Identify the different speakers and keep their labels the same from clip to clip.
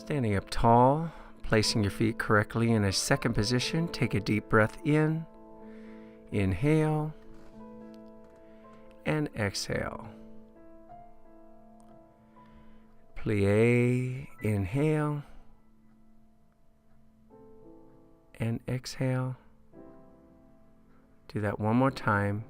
Speaker 1: Standing up tall, placing your feet correctly in a second position. Take a deep breath in. Inhale and exhale. Plie, inhale and exhale. Do that one more time.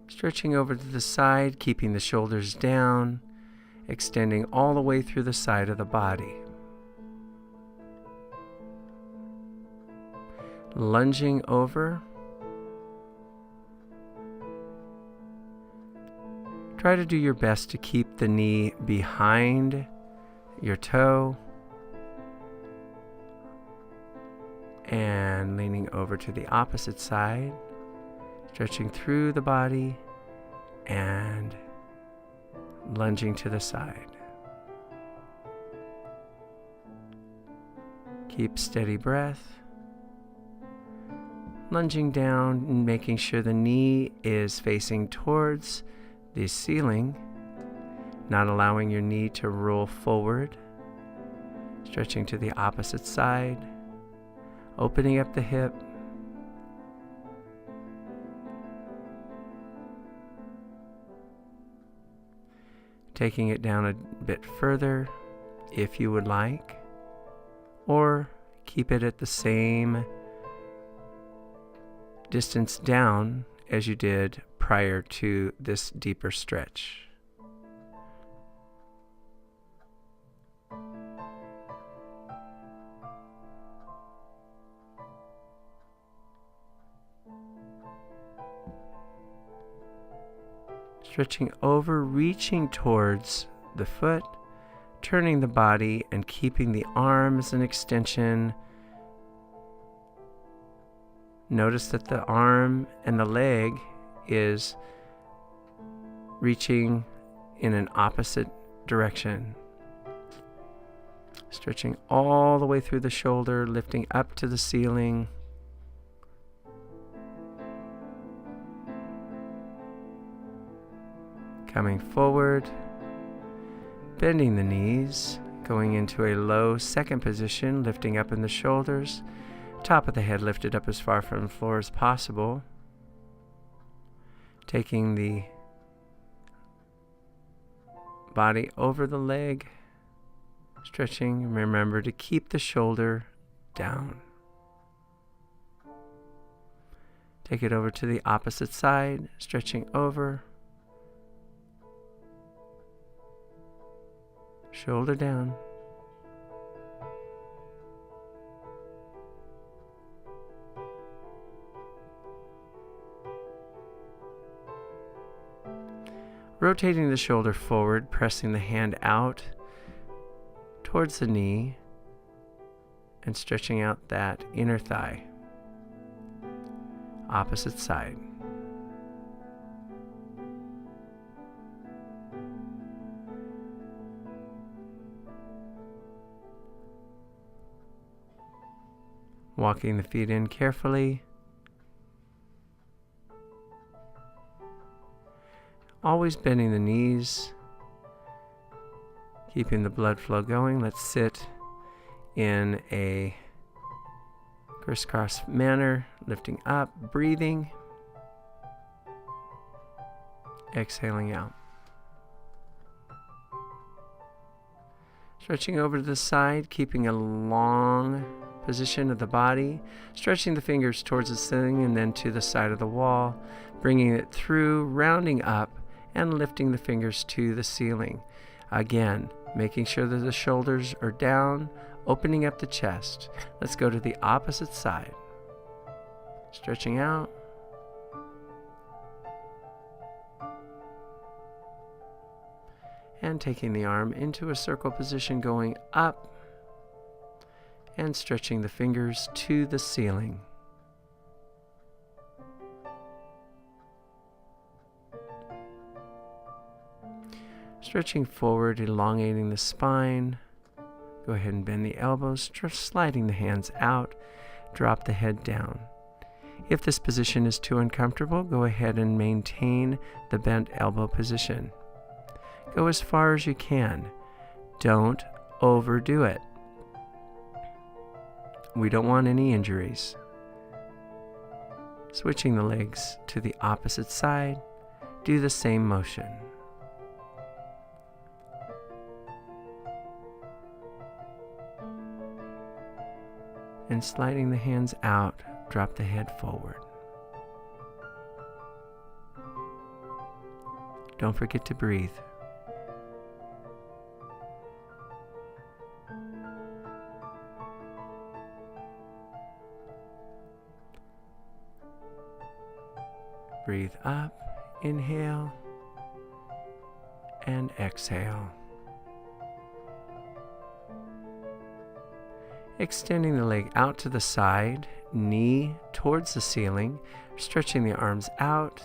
Speaker 1: Stretching over to the side, keeping the shoulders down, extending all the way through the side of the body. Lunging over. Try to do your best to keep the knee behind your toe. And leaning over to the opposite side, stretching through the body and lunging to the side. Keep steady breath. Lunging down and making sure the knee is facing towards the ceiling, not allowing your knee to roll forward. Stretching to the opposite side, opening up the hip. Taking it down a bit further if you would like, or keep it at the same distance down as you did prior to this deeper stretch. Stretching over, reaching towards the foot, turning the body and keeping the arm as an extension. Notice that the arm and the leg is reaching in an opposite direction. Stretching all the way through the shoulder, lifting up to the ceiling. Coming forward, bending the knees, going into a low second position, lifting up in the shoulders, top of the head lifted up as far from the floor as possible. Taking the body over the leg, stretching. Remember to keep the shoulder down. Take it over to the opposite side, stretching over. Shoulder down. Rotating the shoulder forward, pressing the hand out towards the knee and stretching out that inner thigh. Opposite side. Walking the feet in carefully. Always bending the knees, keeping the blood flow going. Let's sit in a crisscross manner, lifting up, breathing, exhaling out. Stretching over to the side, keeping a long position of the body, stretching the fingers towards the ceiling and then to the side of the wall, bringing it through, rounding up, and lifting the fingers to the ceiling. Again, making sure that the shoulders are down, opening up the chest. Let's go to the opposite side. Stretching out. And taking the arm into a circle position, going up and stretching the fingers to the ceiling. Stretching forward, elongating the spine. Go ahead and bend the elbows, sliding the hands out. Drop the head down. If this position is too uncomfortable, go ahead and maintain the bent elbow position. Go as far as you can. Don't overdo it. We don't want any injuries. Switching the legs to the opposite side, do the same motion. And sliding the hands out, drop the head forward. Don't forget to breathe. Breathe up, inhale, and exhale. Extending the leg out to the side, knee towards the ceiling, stretching the arms out,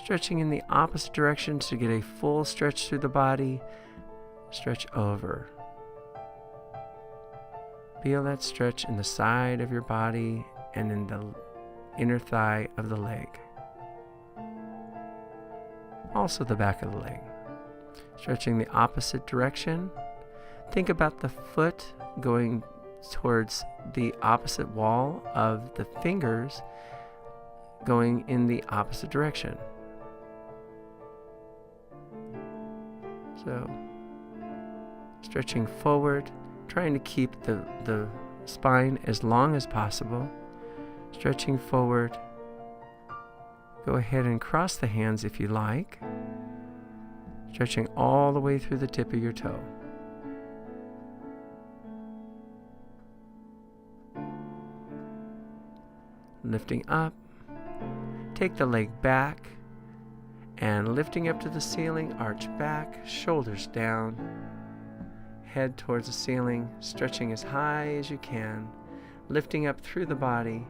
Speaker 1: stretching in the opposite direction to get a full stretch through the body, stretch over. Feel that stretch in the side of your body and in the inner thigh of the leg. Also the back of the leg. Stretching the opposite direction. Think about the foot going towards the opposite wall of the fingers, going in the opposite direction. So, stretching forward, trying to keep the spine as long as possible. Stretching forward. Go ahead and cross the hands if you like. Stretching all the way through the tip of your toe. Lifting up. Take the leg back and lifting up to the ceiling, arch back, shoulders down, head towards the ceiling, stretching as high as you can, lifting up through the body.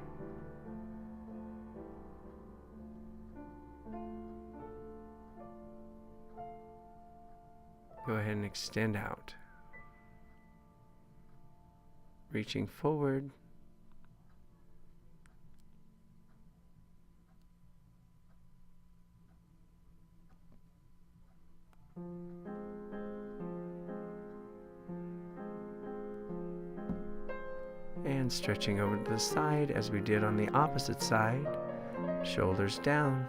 Speaker 1: Go ahead and extend out. Reaching forward. And stretching over to the side as we did on the opposite side. Shoulders down.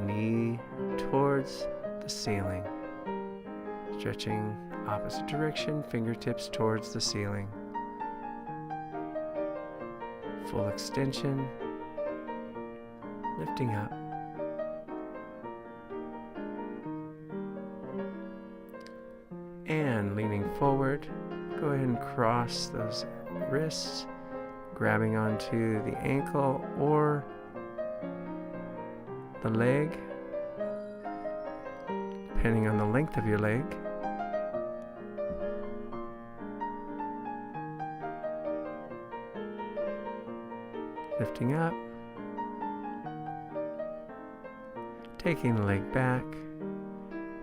Speaker 1: Knee towards the ceiling. Stretching opposite direction, fingertips towards the ceiling. Full extension. Lifting up. And leaning forward, go ahead and cross those wrists, grabbing onto the ankle or the leg, depending on the length of your leg. Lifting up, taking the leg back,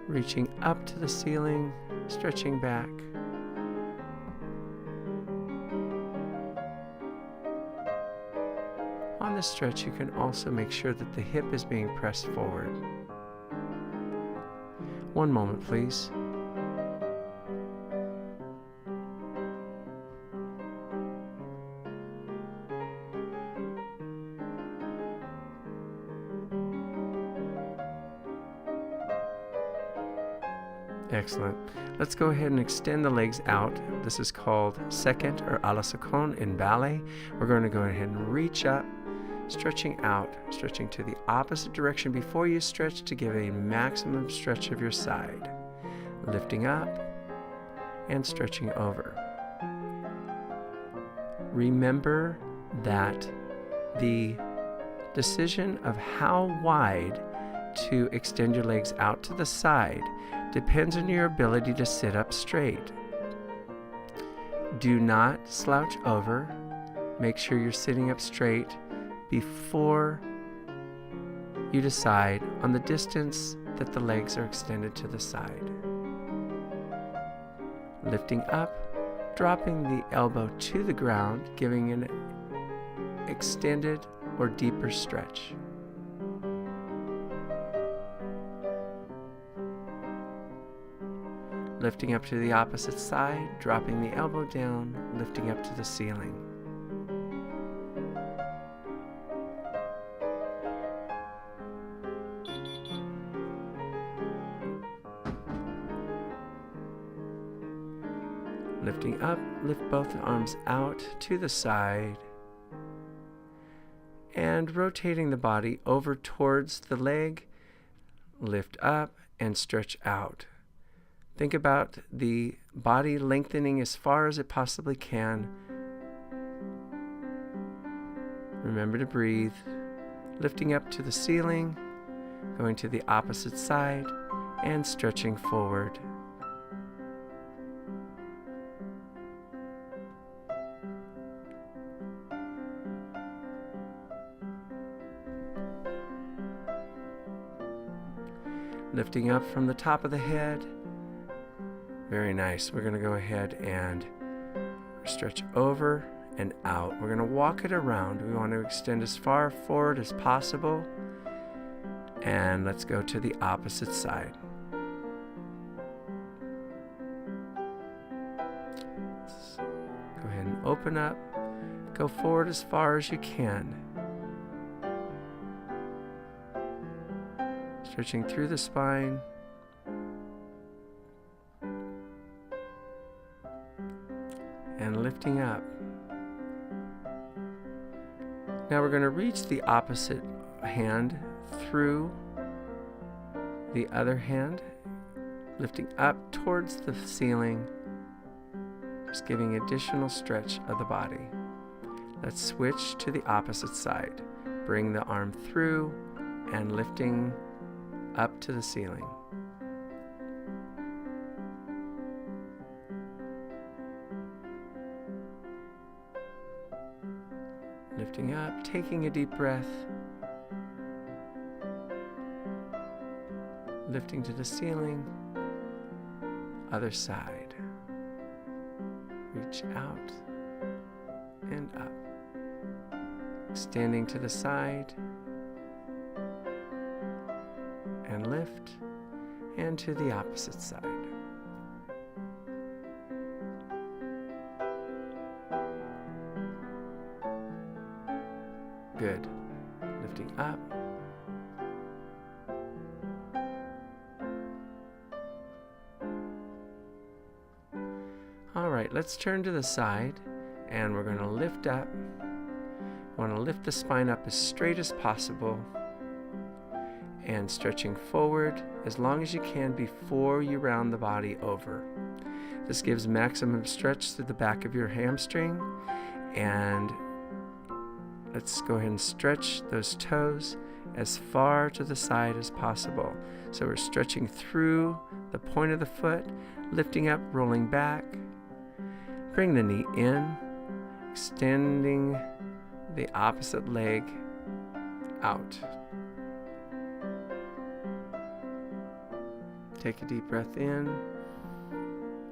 Speaker 1: reaching up to the ceiling, stretching back. On this stretch, you can also make sure that the hip is being pressed forward. One moment, please. Excellent. Let's go ahead and extend the legs out. This is called second or ala second in ballet. We're going to go ahead and reach up, stretching out, stretching to the opposite direction before you stretch to give a maximum stretch of your side. Lifting up and stretching over. Remember that the decision of how wide to extend your legs out to the side depends on your ability to sit up straight. Do not slouch over. Make sure you're sitting up straight before you decide on the distance that the legs are extended to the side. Lifting up, dropping the elbow to the ground, giving an extended or deeper stretch. Lifting up to the opposite side, dropping the elbow down, lifting up to the ceiling. Lifting up, lift both arms out to the side and rotating the body over towards the leg, lift up and stretch out. Think about the body lengthening as far as it possibly can. Remember to breathe. Lifting up to the ceiling, going to the opposite side, and stretching forward. Lifting up from the top of the head. Very nice. We're going to go ahead and stretch over and out. We're going to walk it around. We want to extend as far forward as possible. And let's go to the opposite side. Go ahead and open up. Go forward as far as you can. Stretching through the spine. And lifting up. Now we're going to reach the opposite hand through the other hand, lifting up towards the ceiling, just giving additional stretch of the body. Let's switch to the opposite side. Bring the arm through and lifting up to the ceiling. Lifting up, taking a deep breath. Lifting to the ceiling. Other side. Reach out and up. Extending to the side. And lift. And to the opposite side. Good. Lifting up. All right, let's turn to the side and we're going to lift up. Want to lift the spine up as straight as possible and stretching forward as long as you can before you round the body over. This gives maximum stretch through the back of your hamstring, and let's go ahead and stretch those toes as far to the side as possible. So we're stretching through the point of the foot, lifting up, rolling back. Bring the knee in, extending the opposite leg out. Take a deep breath in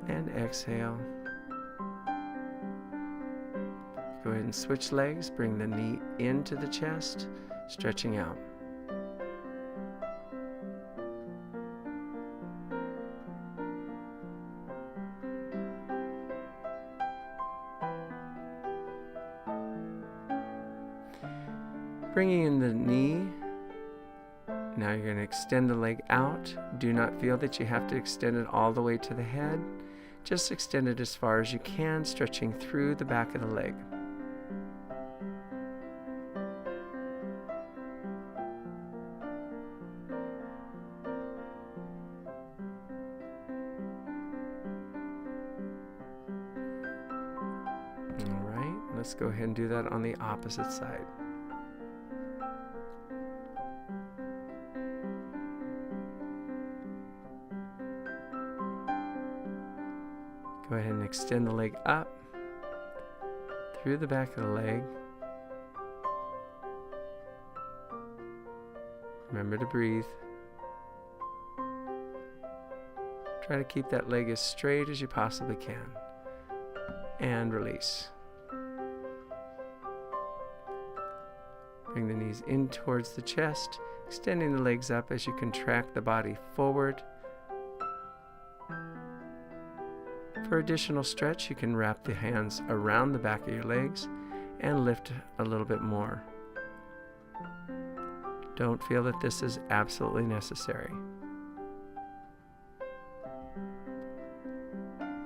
Speaker 1: and exhale. Go ahead and switch legs. Bring the knee into the chest, stretching out. Bringing in the knee. Now you're going to extend the leg out. Do not feel that you have to extend it all the way to the head. Just extend it as far as you can, stretching through the back of the leg. All right, let's go ahead and do that on the opposite side. Go ahead and extend the leg up through the back of the leg. Remember to breathe. Try to keep that leg as straight as you possibly can. and release. Bring the knees in towards the chest, extending the legs up as you contract the body forward. For additional stretch, you can wrap the hands around the back of your legs and lift a little bit more. Don't feel that this is absolutely necessary.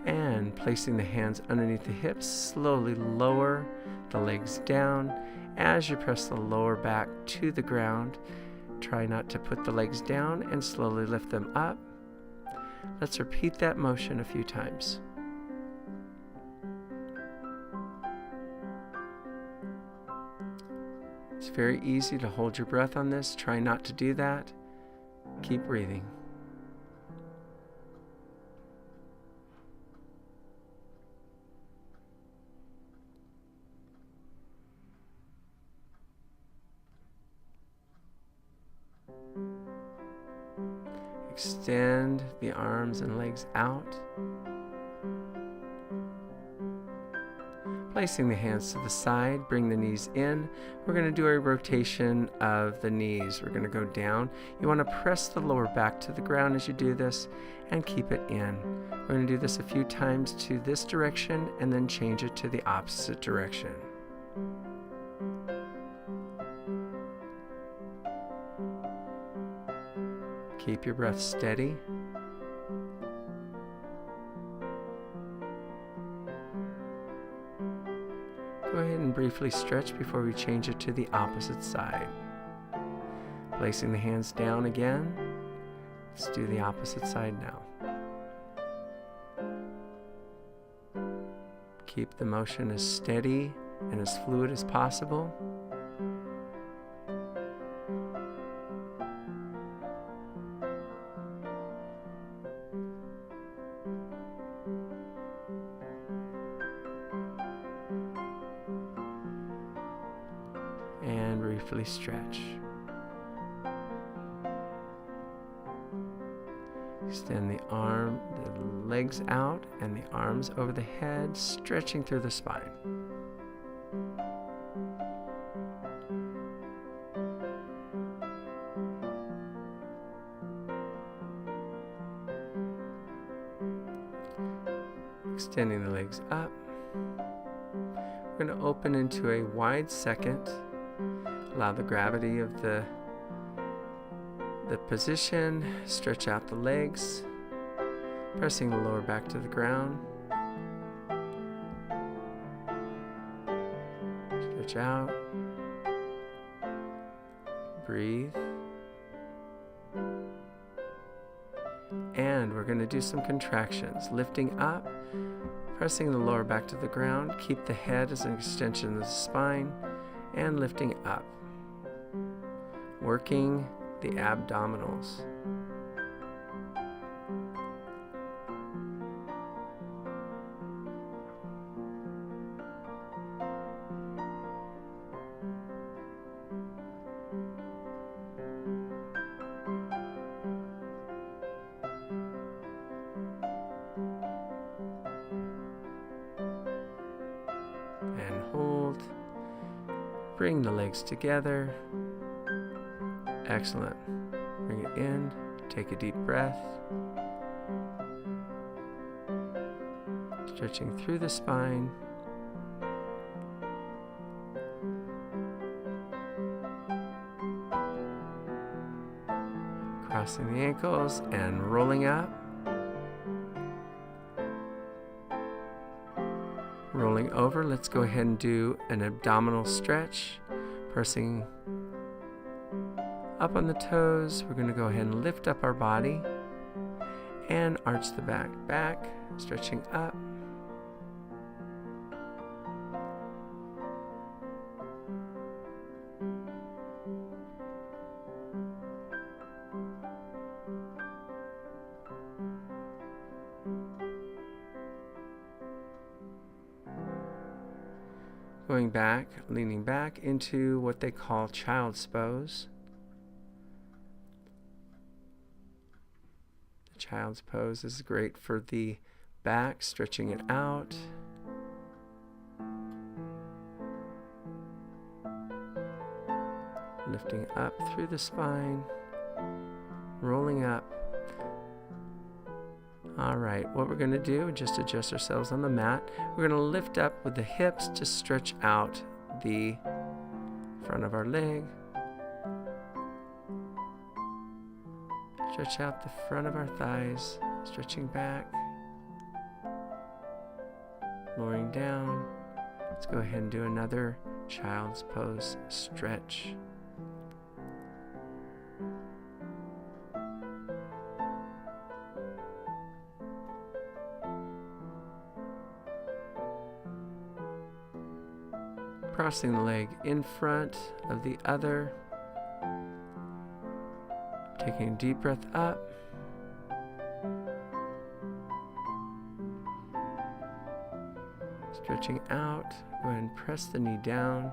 Speaker 1: And placing the hands underneath the hips, slowly lower the legs down. As you press the lower back to the ground, try not to put the legs down and slowly lift them up. Let's repeat that motion a few times. It's very easy to hold your breath on this. Try not to do that. Keep breathing. Extend the arms and legs out. Placing the hands to the side, bring the knees in. We're going to do a rotation of the knees. We're going to go down. You want to press the lower back to the ground as you do this and keep it in. We're going to do this a few times to this direction and then change it to the opposite direction. Keep your breath steady. Go ahead and briefly stretch before we change it to the opposite side. Placing the hands down again. Let's do the opposite side now. Keep the motion as steady and as fluid as possible. And briefly stretch. Extend the legs out and the arms over the head, stretching through the spine. Extending the legs up. We're going to open into a wide second. Allow the gravity of the position. Stretch out the legs, pressing the lower back to the ground. Stretch out. Breathe. And we're going to do some contractions. Lifting up, pressing the lower back to the ground. Keep the head as an extension of the spine. And lifting up. Working the abdominals. And hold. Bring the legs together. Excellent. Bring it in. Take a deep breath. Stretching through the spine. Crossing the ankles and rolling up. Rolling over. Let's go ahead and do an abdominal stretch. Pressing up on the toes. We're going to go ahead and lift up our body and arch the back, stretching up. Going back, leaning back into what they call child's pose. Child's pose is great for the back, stretching it out. lifting up through the spine, rolling up. All right, what we're going to do, just adjust ourselves on the mat. We're going to lift up with the hips to stretch out the front of our leg. Stretch out the front of our thighs, stretching back, lowering down. Let's go ahead and do another child's pose stretch. Crossing the leg in front of the other. Taking a deep breath up. Stretching out. Go ahead and press the knee down.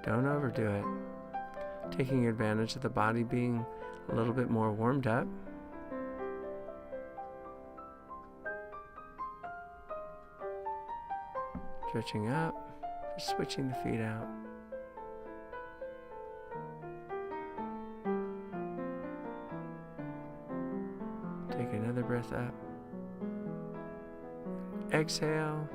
Speaker 1: Don't overdo it. Taking advantage of the body being a little bit more warmed up. Stretching up. Just switching the feet out. Take another breath up. Exhale.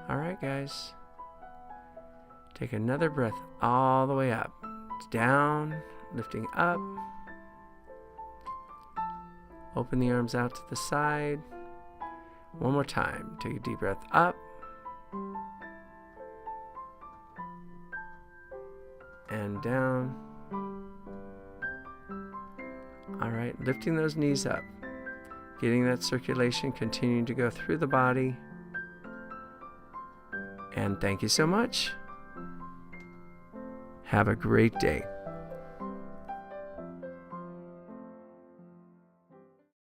Speaker 1: All right, guys. Take another breath all the way up. Down, lifting up. Open the arms out to the side. One more time. Take a deep breath up. And down. All right, lifting those knees up. Getting that circulation continuing to go through the body. And thank you so much. Have a great day.